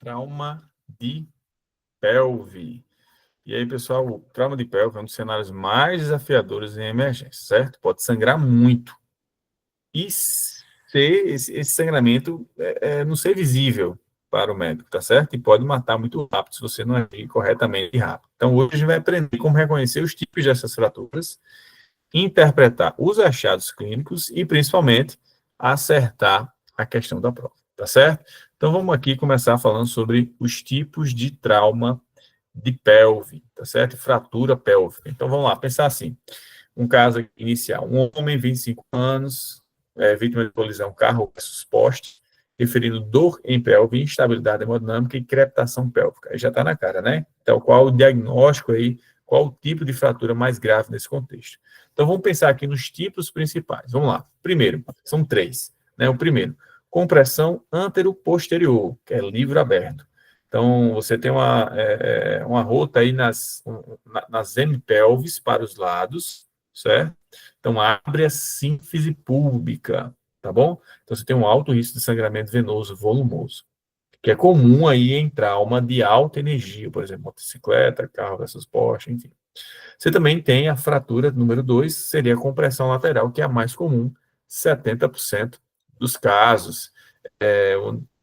trauma de pelve. E aí, pessoal, o trauma de pelve é um dos cenários mais desafiadores em emergência, certo? Pode sangrar muito. E esse sangramento não ser visível para o médico, tá certo? E pode matar muito rápido se você não agir corretamente e rápido. Então, hoje a gente vai aprender como reconhecer os tipos dessas fraturas, interpretar os achados clínicos e, principalmente, acertar a questão da prova, tá certo? Então, vamos aqui começar falando sobre os tipos de trauma de pelve, tá certo? Fratura pélvica. Então, vamos lá, pensar assim. Um caso inicial. Um homem, 25 anos, vítima de colisão carro versus poste, referindo dor em pelve, instabilidade hemodinâmica e crepitação pélvica. Aí já está na cara, né? Então, qual o diagnóstico aí, qual o tipo de fratura mais grave nesse contexto? Então, vamos pensar aqui nos tipos principais. Vamos lá. Primeiro, são três. Né? O primeiro, compressão antero-posterior, que é livro aberto. Então, você tem uma rota aí nas hemipelves para os lados, certo? Então, abre a sínfise púbica, tá bom? Então, você tem um alto risco de sangramento venoso volumoso, que é comum aí em trauma de alta energia, por exemplo, motocicleta, carro versus poste, enfim. Você também tem a fratura número 2, seria a compressão lateral, que é a mais comum, 70% dos casos.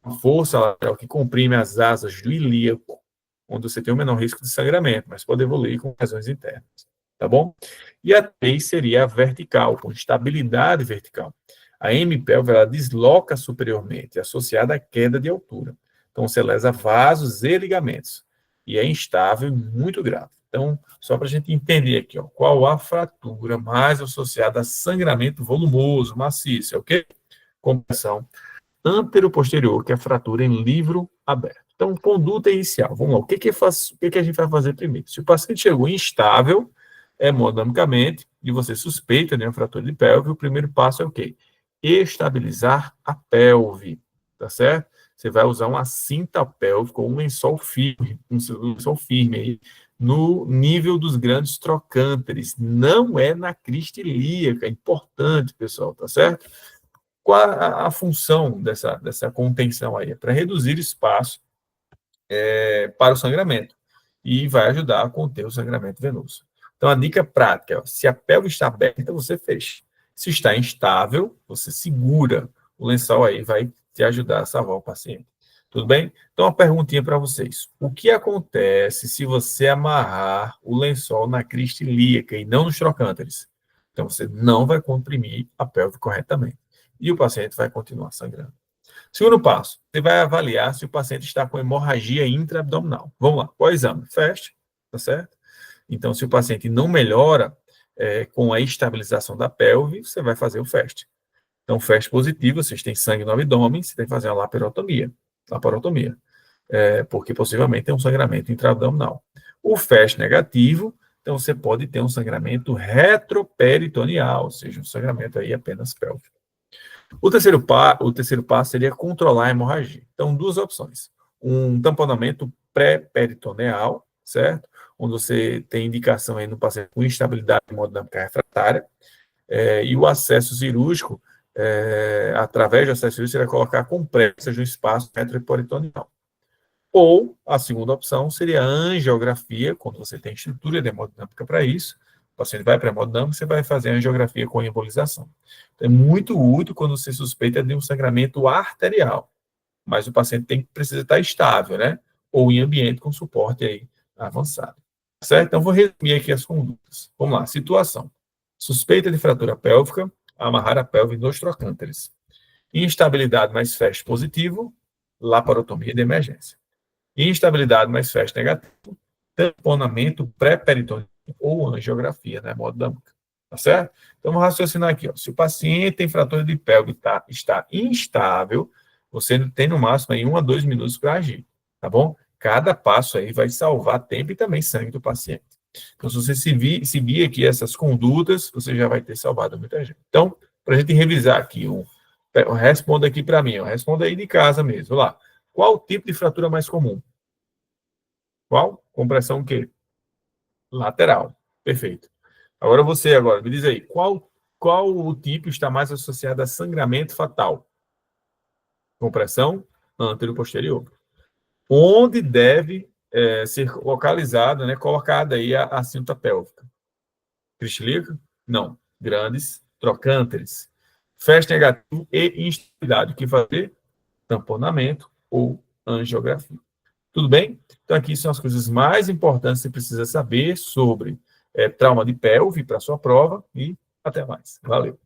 Uma força lateral que comprime as asas do ilíaco, onde você tem o menor risco de sangramento, mas pode evoluir com lesões internas, tá bom? E a 3 seria a vertical, com estabilidade vertical. A hemipelve, ela desloca superiormente, associada à queda de altura. Então, você lesa vasos e ligamentos. E é instável e muito grave. Então, só para a gente entender aqui, ó, qual a fratura mais associada a sangramento volumoso, maciço, ok? Compressão antero-posterior, que é a fratura em livro aberto. Então, conduta inicial. Vamos lá. O que a gente vai fazer primeiro? Se o paciente chegou instável, hemodinamicamente, e você suspeita de uma fratura de pelve, o primeiro passo é o quê? Estabilizar a pelve, tá certo? Você vai usar uma cinta pélvica ou um lençol firme aí, no nível dos grandes trocânteres. Não é na crista ilíaca. É importante, pessoal, tá certo? Qual a função dessa contenção aí? É para reduzir espaço para o sangramento e vai ajudar a conter o sangramento venoso. Então, a dica prática, se a pelve está aberta, você fecha. Se está instável, você segura. O lençol aí vai te ajudar a salvar o paciente. Tudo bem? Então, uma perguntinha para vocês. O que acontece se você amarrar o lençol na crista ilíaca e não nos trocânteres? Então, você não vai comprimir a pelve corretamente. E o paciente vai continuar sangrando. Segundo passo, você vai avaliar se o paciente está com hemorragia intraabdominal. Vamos lá, qual é o exame? FAST, tá certo? Então, se o paciente não melhora com a estabilização da pelve, você vai fazer o FAST. Então, FAST positivo, vocês têm sangue no abdômen, você tem que fazer uma laparotomia, porque possivelmente tem um sangramento intraabdominal. O FAST negativo, então você pode ter um sangramento retroperitoneal, ou seja, um sangramento aí apenas pélvico. O terceiro passo seria controlar a hemorragia. Então, duas opções. Um tamponamento pré-peritoneal, certo? Onde você tem indicação aí no paciente com instabilidade hemodinâmica refratária. E o acesso cirúrgico, através do acesso cirúrgico, você vai colocar compressas no espaço retroperitoneal. Ou, a segunda opção seria a angiografia, quando você tem estrutura de hemodinâmica para isso. O paciente vai para a hemodinâmica, você vai fazer a angiografia com embolização. Então, é muito útil quando você suspeita de um sangramento arterial, mas o paciente precisa estar estável, né? Ou em ambiente com suporte aí avançado. Certo? Então, vou resumir aqui as condutas. Vamos lá, situação. Suspeita de fratura pélvica, amarrar a pelve nos trocânteres. Instabilidade mais FAST positivo, laparotomia de emergência. Instabilidade mais FAST negativo, tamponamento pré-peritoneal ou angiografia, né, hemodinâmica. Tá certo? Então, vamos raciocinar aqui. Ó. Se o paciente tem fratura de pelve e está instável, você tem no máximo aí 1 a 2 minutos para agir, tá bom? Cada passo aí vai salvar tempo e também sangue do paciente. Então, se você seguir aqui essas condutas, você já vai ter salvado muita gente. Então, para a gente revisar aqui, responda aqui para mim, ó, responda aí de casa mesmo. Lá. Qual o tipo de fratura mais comum? Qual? Compressão o quê? Lateral. Perfeito. Agora, me diz aí, qual o tipo está mais associado a sangramento fatal? Compressão antero-posterior. onde deve ser localizada, né, colocada aí a cinta pélvica. Cristilica? Não. Grandes trocânteres. Fest negativo e instabilidade. O que fazer? Tamponamento ou angiografia. Tudo bem? Então, aqui são as coisas mais importantes que você precisa saber sobre trauma de pelve para a sua prova e até mais. Valeu!